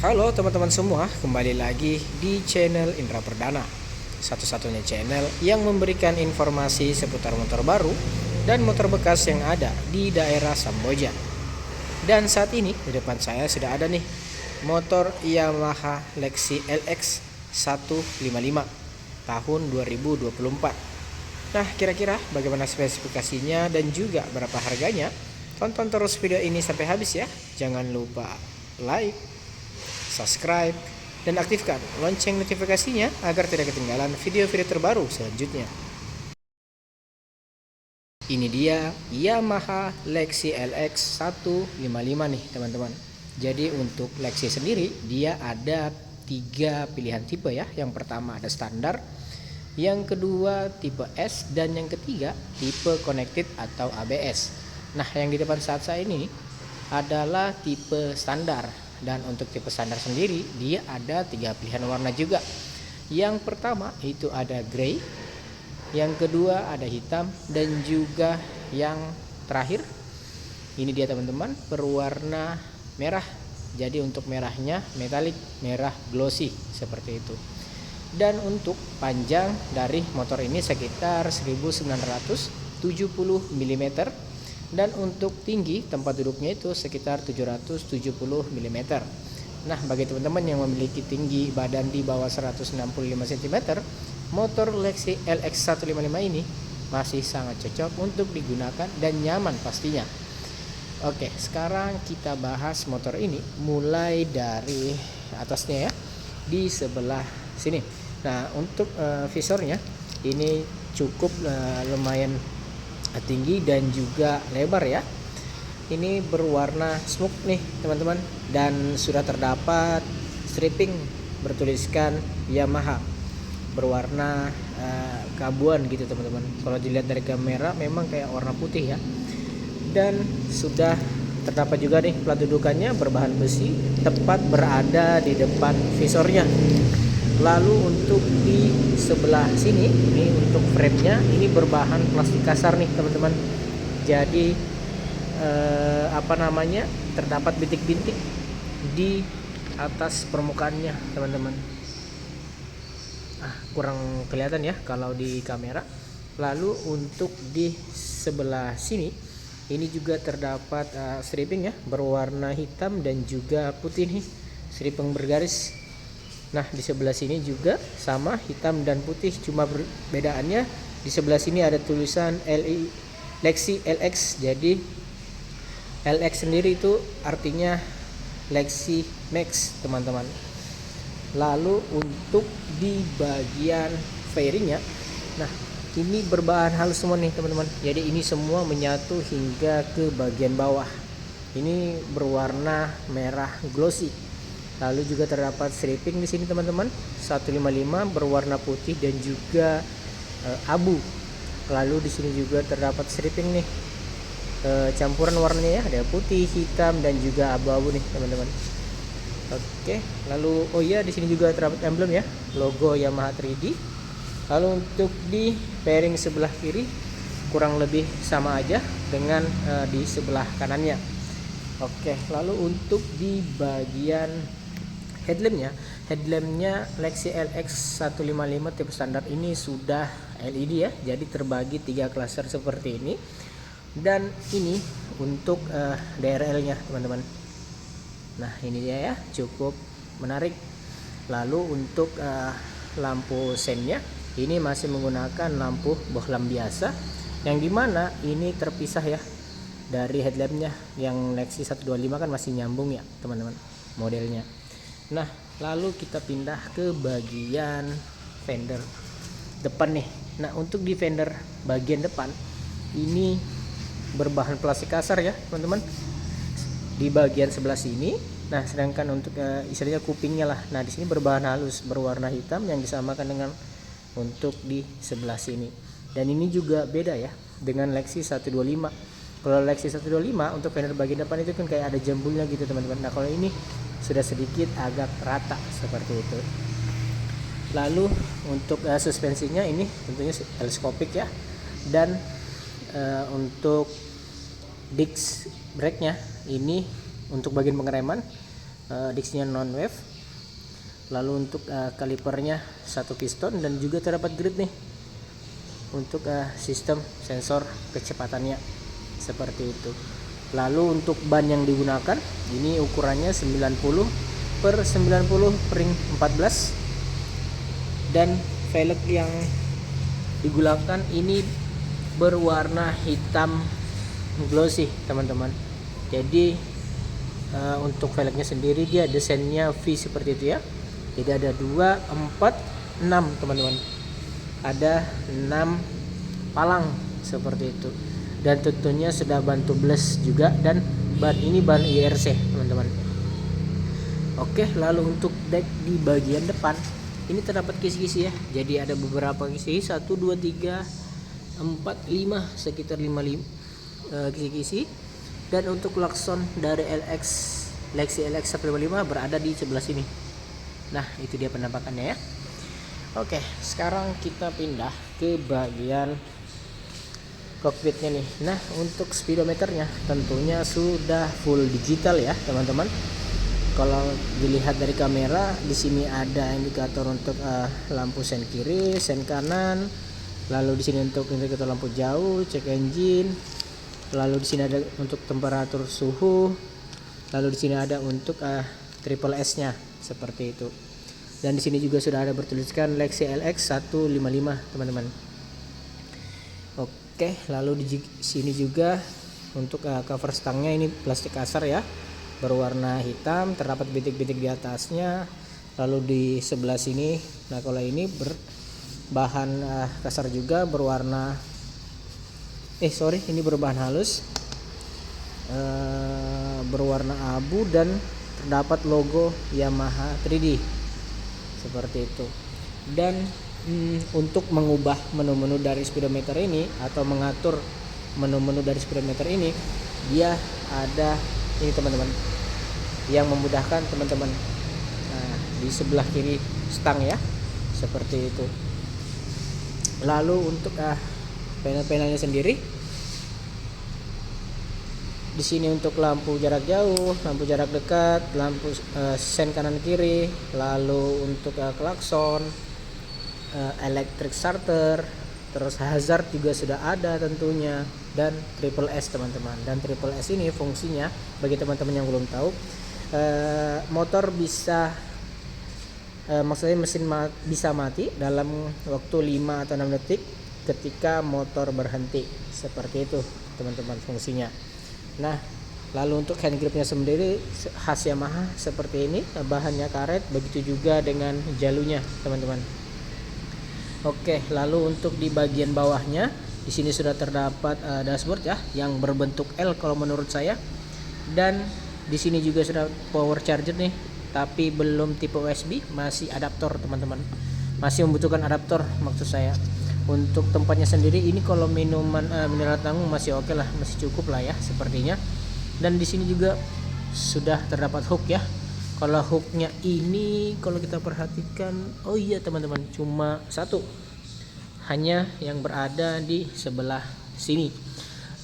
Halo teman-teman semua, kembali lagi di channel Indra Perdana, satu-satunya channel yang memberikan informasi seputar motor baru dan motor bekas yang ada di daerah Samboja. Dan saat ini di depan saya sudah ada nih motor Yamaha Lexi LX 155 tahun 2024. Nah, kira-kira bagaimana spesifikasinya dan juga berapa harganya? Tonton terus video ini sampai habis ya. Jangan lupa like, subscribe, dan aktifkan lonceng notifikasinya agar tidak ketinggalan video-video terbaru selanjutnya. Ini dia Yamaha Lexi LX 155 nih teman-teman. Jadi untuk Lexi sendiri dia ada 3 pilihan tipe ya. Yang pertama ada standar, yang kedua tipe S, dan yang ketiga tipe connected atau ABS. Nah, yang di depan saat saya ini adalah tipe standar. Dan untuk tipe standar sendiri dia ada 3 pilihan warna juga. Yang pertama itu ada grey, yang kedua ada hitam, dan juga yang terakhir ini dia teman-teman berwarna merah. Jadi untuk merahnya metalik, merah glossy seperti itu. Dan untuk panjang dari motor ini sekitar 1970 mm, dan untuk tinggi tempat duduknya itu sekitar 770 mm. Nah, bagi teman-teman yang memiliki tinggi badan di bawah 165 cm, motor Lexi LX 155 ini masih sangat cocok untuk digunakan dan nyaman pastinya. Oke, sekarang kita bahas motor ini mulai dari atasnya ya, di sebelah sini. Nah, untuk visornya ini cukup lumayan tinggi dan juga lebar ya. Ini berwarna smoke nih teman-teman, dan sudah terdapat striping bertuliskan Yamaha berwarna keabuan gitu teman-teman. Kalau dilihat dari kamera memang kayak warna putih ya. Dan sudah terdapat juga nih plat dudukannya berbahan besi, tepat berada di depan visornya. Lalu untuk di sebelah sini ini untuk frame-nya ini berbahan plastik kasar nih teman-teman. Jadi terdapat bintik-bintik di atas permukaannya teman-teman. Kurang kelihatan ya kalau di kamera. Lalu untuk di sebelah sini ini juga terdapat striping ya berwarna hitam dan juga putih nih, striping bergaris. Nah, di sebelah sini juga sama hitam dan putih, cuma perbedaannya di sebelah sini ada tulisan Lexi LX. Jadi LX sendiri itu artinya Lexi Max teman-teman. Lalu untuk di bagian fairingnya, nah ini berbahan halus semua nih teman-teman. Jadi ini semua menyatu hingga ke bagian bawah. Ini berwarna merah glossy. Lalu juga terdapat striping di sini teman-teman. 155 berwarna putih dan juga abu. Lalu di sini juga terdapat striping nih. Campuran warnanya ya, ada putih, hitam, dan juga abu-abu nih teman-teman. Oke, lalu di sini juga terdapat emblem ya, logo Yamaha 3D. Lalu untuk di fairing sebelah kiri kurang lebih sama aja dengan di sebelah kanannya. Oke, lalu untuk di bagian headlampnya Lexi LX 155 tipe standar ini sudah LED ya, jadi terbagi 3 klaser seperti ini. Dan ini untuk DRL-nya teman-teman. Nah, ini dia ya, cukup menarik. Lalu untuk lampu sennya ini masih menggunakan lampu bohlam biasa, yang dimana ini terpisah ya dari headlampnya. Yang Lexi 125 kan masih nyambung ya teman-teman modelnya. Nah, lalu kita pindah ke bagian fender depan nih. Nah, untuk di fender bagian depan ini berbahan plastik kasar ya teman-teman di bagian sebelah sini. Nah, sedangkan untuk istilahnya kupingnya lah, nah di sini berbahan halus berwarna hitam yang disamakan dengan untuk di sebelah sini. Dan ini juga beda ya dengan Lexi 125. Kalau Lexi 125 untuk fender bagian depan itu kan kayak ada jambulnya gitu teman-teman. Nah, kalau ini sudah sedikit agak rata seperti itu. Lalu untuk suspensinya ini tentunya teleskopik ya. Dan untuk disc brake-nya ini untuk bagian pengereman diksinya non wave. Lalu untuk kalipernya 1 piston dan juga terdapat grid nih untuk sistem sensor kecepatannya seperti itu. Lalu untuk ban yang digunakan ini ukurannya 90/90 ring 14 dan velg yang digunakan ini berwarna hitam glossy teman-teman. Jadi untuk velgnya sendiri dia desainnya V seperti itu ya. Jadi ada 2, 4, 6 teman-teman. Ada 6 palang seperti itu. Dan tentunya sudah bantu bles juga, dan ban ini ban IRC teman-teman. Oke, lalu untuk deck di bagian depan ini terdapat kisi-kisi ya. Jadi ada beberapa kisi, 1, 2, 3, 4, 5, sekitar 5 kisi-kisi. Dan untuk klakson dari Lexi LX 155 berada di sebelah sini. Nah, itu dia penampakannya ya. Oke, sekarang kita pindah ke bagian cockpitnya nih. Nah, untuk speedometernya tentunya sudah full digital ya, teman-teman. Kalau dilihat dari kamera, di sini ada indikator untuk lampu sen kiri, sen kanan. Lalu di sini untuk indikator lampu jauh, cek engine. Lalu di sini ada untuk temperatur suhu. Lalu di sini ada untuk triple S-nya seperti itu. Dan di sini juga sudah ada bertuliskan Lexi LX 155 teman-teman. Oke, lalu di sini juga untuk cover stangnya ini plastik kasar ya, berwarna hitam, terdapat bintik-bintik di atasnya. Lalu di sebelah sini, nah kalau ini berbahan kasar juga, berwarna ini berbahan halus, berwarna abu, dan terdapat logo Yamaha 3D seperti itu. Dan untuk mengubah menu-menu dari speedometer ini atau mengatur menu-menu dari speedometer ini, dia ada ini teman-teman, yang memudahkan teman-teman. Nah, di sebelah kiri stang ya, seperti itu. Lalu untuk panel-panelnya sendiri, di sini untuk lampu jarak jauh, lampu jarak dekat, lampu sen kanan kiri, lalu untuk klakson, electric starter, terus hazard juga sudah ada tentunya, dan triple S teman-teman. Dan triple S ini fungsinya bagi teman-teman yang belum tahu, motor bisa maksudnya mesin bisa mati dalam waktu 5 atau 6 detik ketika motor berhenti, seperti itu teman-teman fungsinya. Nah, lalu untuk hand gripnya sendiri khas Yamaha seperti ini, bahannya karet, begitu juga dengan jalunya teman-teman. Oke, lalu untuk di bagian bawahnya di sini sudah terdapat dashboard ya, yang berbentuk L kalau menurut saya. Dan di sini juga sudah power charger nih, tapi belum tipe USB, masih adaptor teman-teman. Masih membutuhkan adaptor maksud saya. Untuk tempatnya sendiri ini kalau minuman mineral tanggung masih oke lah, masih cukup lah ya sepertinya. Dan di sini juga sudah terdapat hook ya. Kalau hooknya ini kalau kita perhatikan, oh iya teman-teman, cuma satu, hanya yang berada di sebelah sini.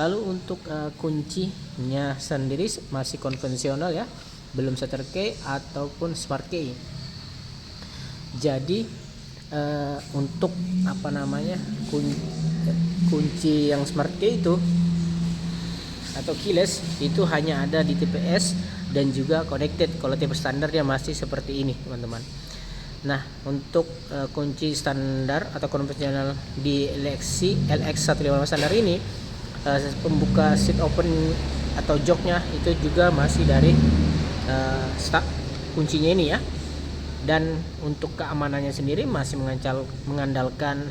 Lalu untuk kuncinya sendiri masih konvensional ya, belum Setter key ataupun smart key. Jadi untuk kunci yang smart key itu atau keyless itu hanya ada di tipe S dan juga connected. Kalau tipe standar dia masih seperti ini teman-teman. Nah, untuk kunci standar atau konvensional di Lexi LX 155 standar ini, pembuka seat open atau joknya itu juga masih dari kuncinya ini ya. Dan untuk keamanannya sendiri masih mengandalkan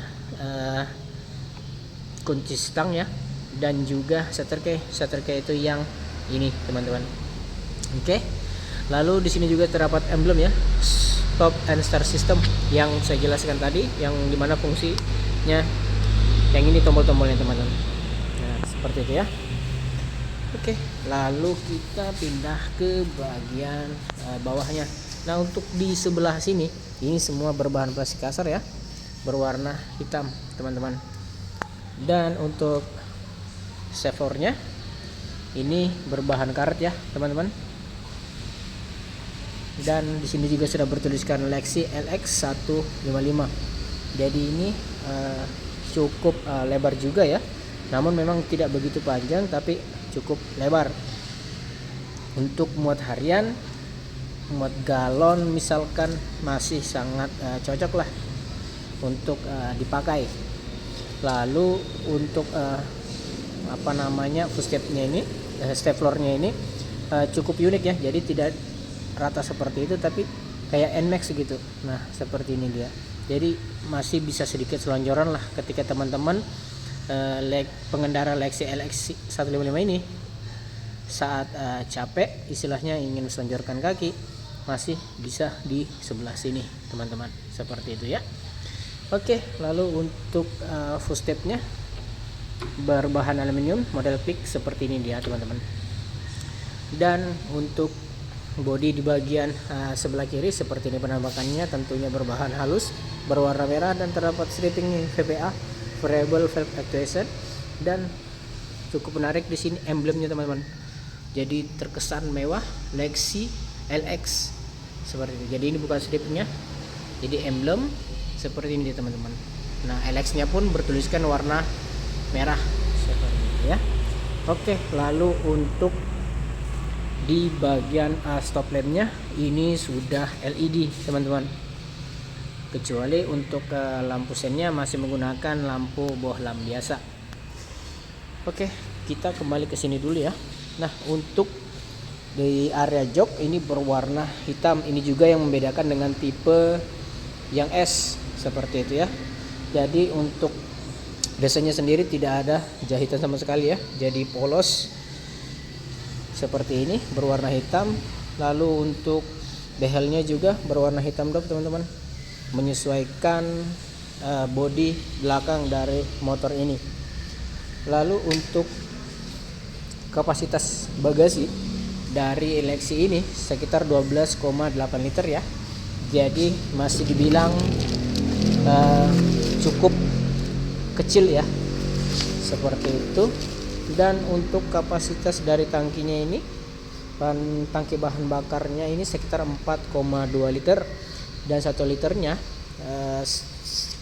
kunci stang ya, dan juga Setter key itu yang ini teman-teman. Oke. Lalu di sini juga terdapat emblem ya, stop and start system, yang saya jelaskan tadi, yang dimana fungsinya yang ini tombol-tombolnya teman-teman. Nah, seperti itu ya. Oke, lalu kita pindah ke bagian bawahnya. Nah, untuk di sebelah sini ini semua berbahan plastik kasar ya, berwarna hitam teman-teman. Dan untuk saveornya ini berbahan karet ya teman-teman. dan di sini juga sudah bertuliskan Lexi LX 155. Jadi ini cukup lebar juga ya, namun memang tidak begitu panjang tapi cukup lebar. Untuk muat harian, muat galon misalkan masih sangat cocok lah untuk dipakai. Lalu untuk footstepnya ini, step floornya ini cukup unik ya, jadi tidak rata seperti itu tapi kayak NMAX gitu. Nah seperti ini dia, jadi masih bisa sedikit selonjoran lah ketika teman-teman pengendara Lexi LX 155 ini saat capek istilahnya ingin selonjorkan kaki, masih bisa di sebelah sini teman-teman, seperti itu ya. Oke, lalu untuk footstepnya berbahan aluminium model PIK seperti ini dia teman-teman. Dan untuk bodi di bagian sebelah kiri seperti ini penampakannya, tentunya berbahan halus berwarna merah dan terdapat striping VVA variable valve actuation, dan cukup menarik di sini emblemnya teman-teman. Jadi terkesan mewah Lexi LX seperti itu. Jadi ini bukan stripnya, jadi emblem seperti ini teman-teman. Nah LX-nya pun bertuliskan warna merah seperti itu ya. Oke, lalu untuk di bagian stop lampnya ini sudah LED teman-teman, kecuali untuk lampu sennya masih menggunakan lampu bohlam biasa. Oke, kita kembali ke sini dulu ya. Nah untuk di area jok ini berwarna hitam, ini juga yang membedakan dengan tipe yang S seperti itu ya. Jadi untuk desanya sendiri tidak ada jahitan sama sekali ya, jadi polos seperti ini berwarna hitam. Lalu untuk behelnya juga berwarna hitam dop teman-teman, menyesuaikan bodi belakang dari motor ini. Lalu untuk kapasitas bagasi dari Lexi ini sekitar 12,8 liter ya, jadi masih dibilang cukup kecil ya, seperti itu. Dan untuk kapasitas dari tangkinya ini, tangki bahan bakarnya ini sekitar 4,2 liter, dan 1 liternya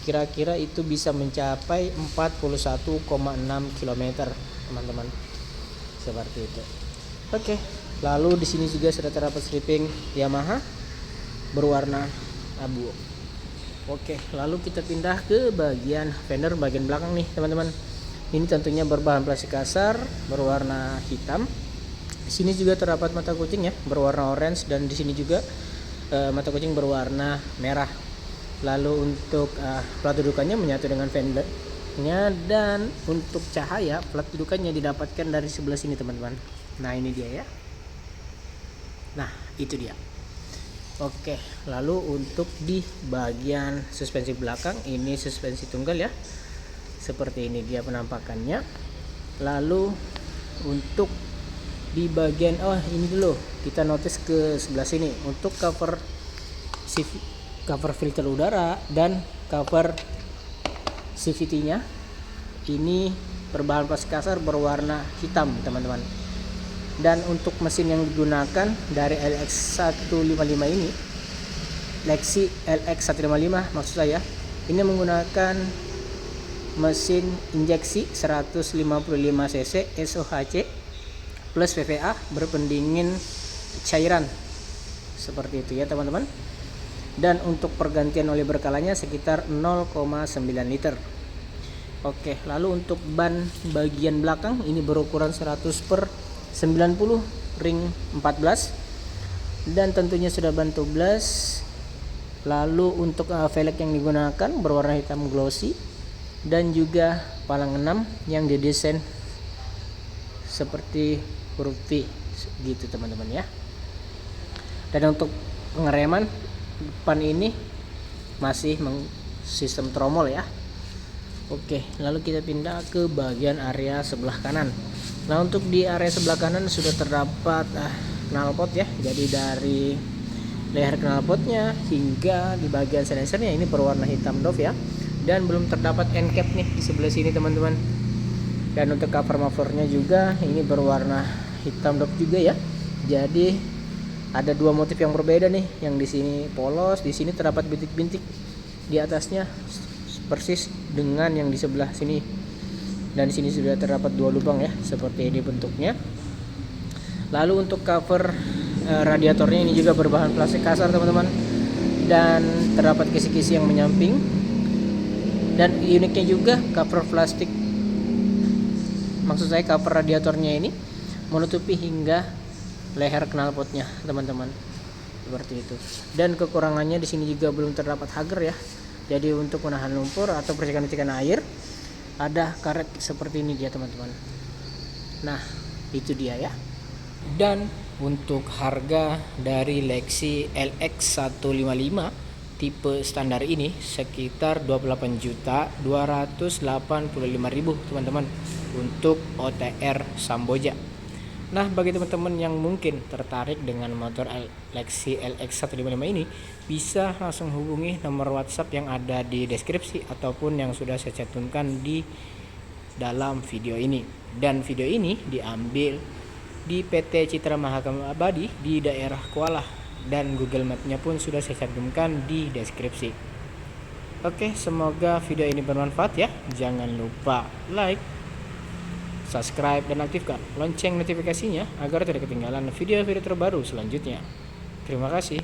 kira-kira itu bisa mencapai 41,6 km teman-teman, seperti itu. Oke, lalu di sini juga sudah terdapat stripping Yamaha berwarna abu. Oke, lalu kita pindah ke bagian fender bagian belakang nih teman-teman. Ini tentunya berbahan plastik kasar berwarna hitam. Di sini juga terdapat mata kucing ya berwarna orange, dan di sini juga mata kucing berwarna merah. Lalu untuk plat dudukannya menyatu dengan fendernya, dan untuk cahaya plat dudukannya didapatkan dari sebelah sini teman-teman. Nah ini dia ya. Nah itu dia. Oke, lalu untuk di bagian suspensi belakang ini suspensi tunggal ya, seperti ini dia penampakannya. Lalu untuk di bagian ini dulu kita notice ke sebelah sini untuk cover filter udara dan cover CVT-nya ini berbahan plastik kasar berwarna hitam teman-teman. Dan untuk mesin yang digunakan dari LX 155 ini, Lexi LX 155 maksud saya, ini menggunakan mesin injeksi 155 cc SOHC plus VVA berpendingin cairan, seperti itu ya teman-teman. Dan untuk pergantian oli berkalanya sekitar 0,9 liter. Oke, lalu untuk ban bagian belakang ini berukuran 100/90 ring 14, dan tentunya sudah ban tubeless. Lalu untuk velg yang digunakan berwarna hitam glossy, dan juga palang 6 yang didesain seperti huruf V gitu teman-teman ya. Dan untuk pengereman depan ini masih sistem tromol ya. Oke, lalu kita pindah ke bagian area sebelah kanan. Nah untuk di area sebelah kanan sudah terdapat knalpot ya, jadi dari leher knalpotnya hingga di bagian silencernya ini berwarna hitam doff ya, dan belum terdapat end cap nih di sebelah sini teman-teman. Dan untuk cover mufflernya juga ini berwarna hitam doff juga ya, jadi Ada dua motif yang berbeda nih, yang di sini polos, di sini terdapat bintik-bintik di atasnya persis dengan yang di sebelah sini. Dan di sini sudah terdapat dua lubang ya, seperti ini bentuknya. Lalu untuk cover radiatornya ini juga berbahan plastik kasar teman-teman, dan terdapat kisi-kisi yang menyamping. Dan uniknya juga cover plastik, maksud saya cover radiatornya ini menutupi hingga leher knalpotnya teman-teman, seperti itu. Dan kekurangannya di sini juga belum terdapat hager ya. Jadi untuk menahan lumpur atau percikan-percikan air, ada karet seperti ini dia teman-teman. Nah itu dia ya. Dan untuk harga dari Lexi LX155 tipe standar ini sekitar 28.285.000 teman-teman untuk OTR Samboja. Nah bagi teman-teman yang mungkin tertarik dengan motor Lexi LX155 ini, bisa langsung hubungi nomor WhatsApp yang ada di deskripsi ataupun yang sudah saya cantumkan di dalam video ini. Dan video ini diambil di PT Citra Mahakam Abadi di daerah Kuala, dan Google Map-nya pun sudah saya cantumkan di deskripsi. Oke, semoga video ini bermanfaat ya. Jangan lupa like, subscribe, dan aktifkan lonceng notifikasinya agar tidak ketinggalan video-video terbaru selanjutnya. Terima kasih.